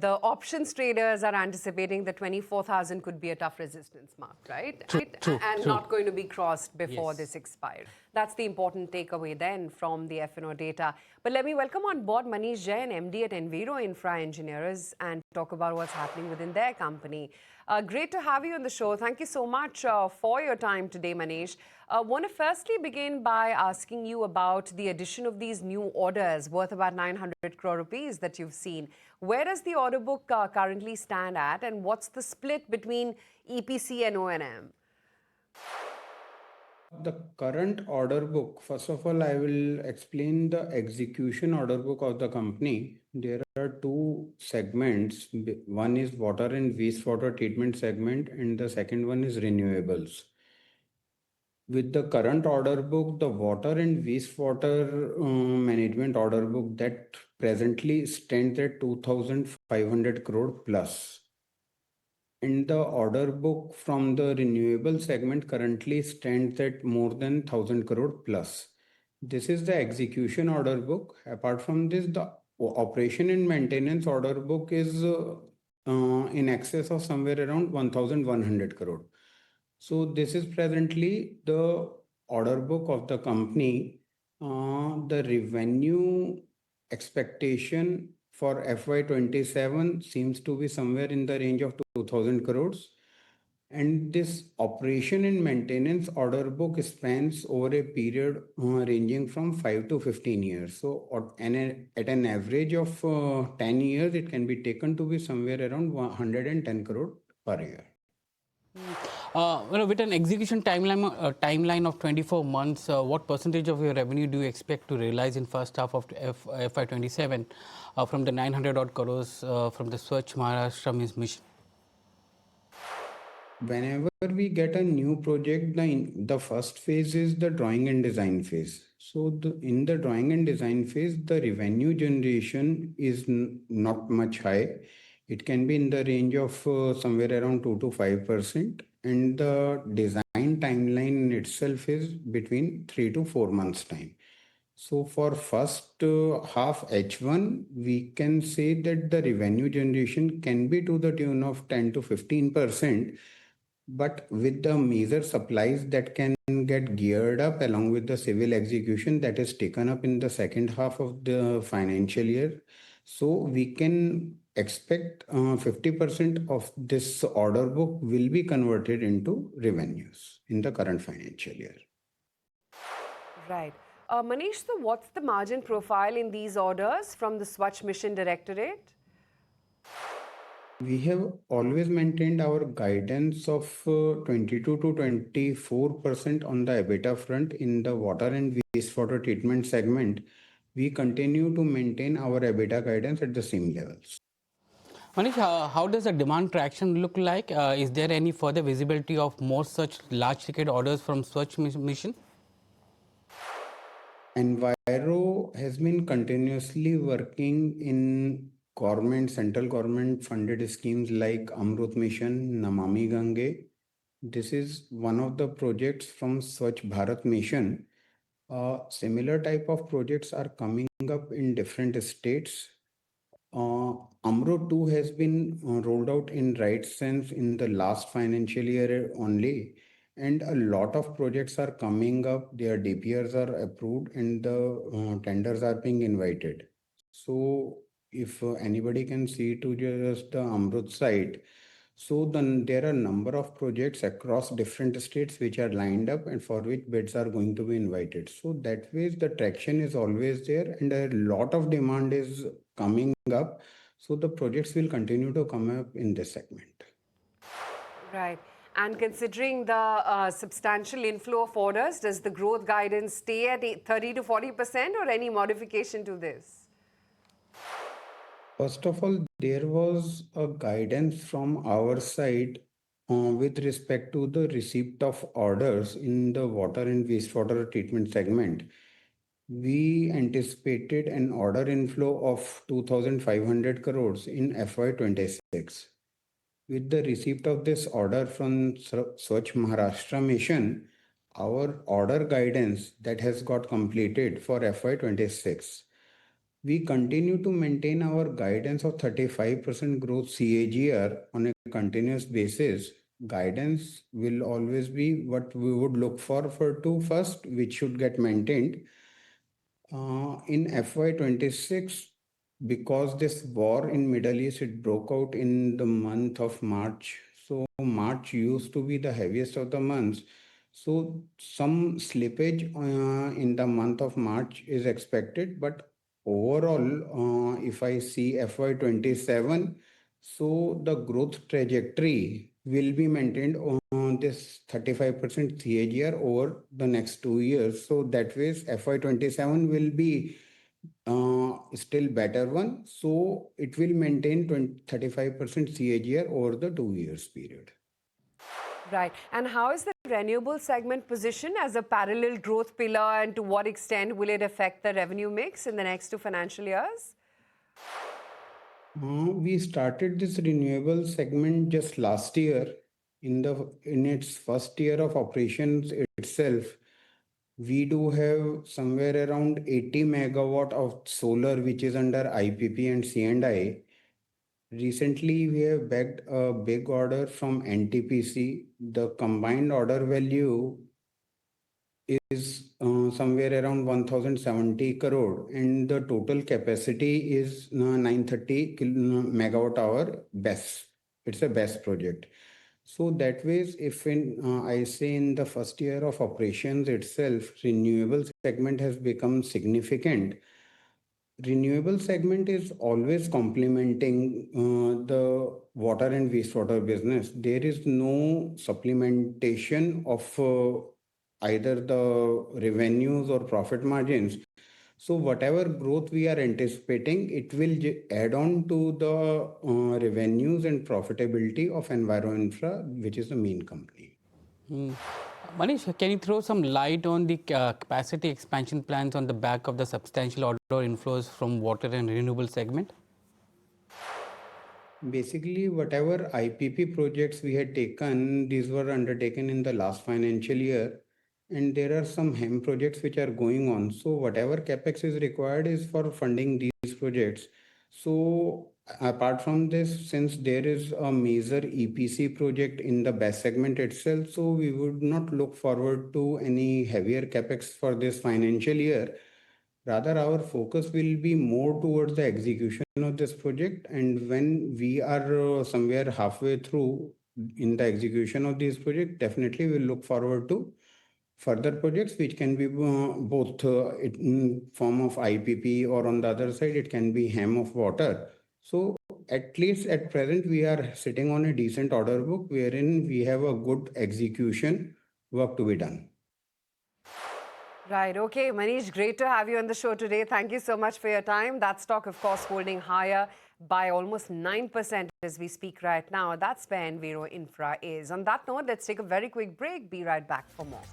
the options traders are anticipating that 24,000 could be a tough resistance mark, right? True. Not going to be crossed before Yes. this expires. That's the important takeaway then from the F&O data. But let me welcome on board Manish Jain, MD at Enviro Infra Engineers, and talk about what's happening within their company. Great to have you on the show. Thank you so much for your time today, Manish. I want to firstly begin by asking you about the addition of these new orders worth about 900 crore rupees that you've seen. Where does the order book currently stand at, and what's the split between EPC and O&M? The current order book, first of all, I will explain the execution order book of the company. There are two segments. One is water and wastewater treatment segment, and the second one is renewables. With the current order book, the water and wastewater management order book that presently stands at 2,500 crore plus. And the order book from the renewable segment currently stands at more than 1,000 crore plus. This is the execution order book. Apart from this, the operation and maintenance order book is in excess of somewhere around 1,100 crore. So this is presently the order book of the company. The revenue expectation for FY27 seems to be somewhere in the range of 2,000 crores. And this operation and maintenance order book spans over a period ranging from 5 to 15 years. So at an average of 10 years, it can be taken to be somewhere around 110 crore per year. With an execution timeline of 24 months, what percentage of your revenue do you expect to realize in first half of FY27 from the 900 odd crores from the Swachh Maharashtra mission? Whenever we get a new project, the first phase is the drawing and design phase. So in the drawing and design phase, the revenue generation is not much high. It can be in the range of somewhere around 2 to 5%. And the design timeline in itself is between 3 to 4 months time. So for first half H1, we can say that the revenue generation can be to the tune of 10 to 15%. But with the major supplies that can get geared up along with the civil execution that is taken up in the second half of the financial year, so we can expect 50% of this order book will be converted into revenues in the current financial year. Right. Manish, so what's the margin profile in these orders from the Swachh Mission Directorate? We have always maintained our guidance of 22 to 24% on the EBITDA front in the water and wastewater treatment segment. We continue to maintain our EBITDA guidance at the same levels. Manish, how does the demand traction look like? Is there any further visibility of more such large ticket orders from Swachh Mission? Enviro has been continuously working in central government funded schemes like Amrut Mission, Namami Gange. This is one of the projects from Swachh Bharat Mission. Similar type of projects are coming up in different states. Amrut 2 has been rolled out in right sense in the last financial year only. And a lot of projects are coming up, their DPRs are approved and the tenders are being invited. So if anybody can see to just the Amrut site, so then there are a number of projects across different states which are lined up and for which bids are going to be invited. So that way the traction is always there and a lot of demand is coming up. So the projects will continue to come up in this segment. Right. And considering the substantial inflow of orders, does the growth guidance stay at 30 to 40% or any modification to this? First of all, there was a guidance from our side with respect to the receipt of orders in the water and wastewater treatment segment. We anticipated an order inflow of 2,500 crores in FY26. With the receipt of this order from Swachh Maharashtra Mission, our order guidance that has got completed for FY26. We continue to maintain our guidance of 35% growth CAGR on a continuous basis. Guidance will always be what we would look for two first, which should get maintained. In FY26, because this war in Middle East, it broke out in the month of March. So March used to be the heaviest of the months. So some slippage in the month of March is expected, but overall, if I see FY27, so the growth trajectory will be maintained on this 35% CAGR over the next 2 years. So that way, FY27 will be still better one. So it will maintain 35% CAGR over the 2 years period. Right. And how is the renewable segment positioned as a parallel growth pillar, and to what extent will it affect the revenue mix in the next 2 financial years? We started this renewable segment just last year. In its first year of operations itself, we do have somewhere around 80 megawatt of solar, which is under IPP and C&I. Recently, we have bagged a big order from NTPC. The combined order value is somewhere around 1070 crore, and the total capacity is 930 megawatt hour BESS. It's a BESS project. So that way, if I say in the first year of operations itself, renewable segment has become significant. Renewable segment is always complementing the water and wastewater business. There is no supplementation of either the revenues or profit margins. So whatever growth we are anticipating, it will add on to the revenues and profitability of Enviro Infra, which is the main company. Manish, can you throw some light on the capacity expansion plans on the back of the substantial order inflows from water and renewable segment? Basically, whatever IPP projects we had taken, these were undertaken in the last financial year, and there are some HEM projects which are going on. So whatever Capex is required is for funding these projects. So apart from this, since there is a major EPC project in the BESS segment itself, so we would not look forward to any heavier Capex for this financial year. Rather, our focus will be more towards the execution of this project. And when we are somewhere halfway through in the execution of this project, definitely we'll look forward to further projects, which can be both in form of IPP, or on the other side, it can be HEM of water. So at least at present, we are sitting on a decent order book wherein we have a good execution work to be done. Right. Okay, Manish, great to have you on the show today. Thank you so much for your time. That stock, of course, holding higher by almost 9% as we speak right now. That's where Enviro Infra is. On that note, let's take a very quick break. Be right back for more.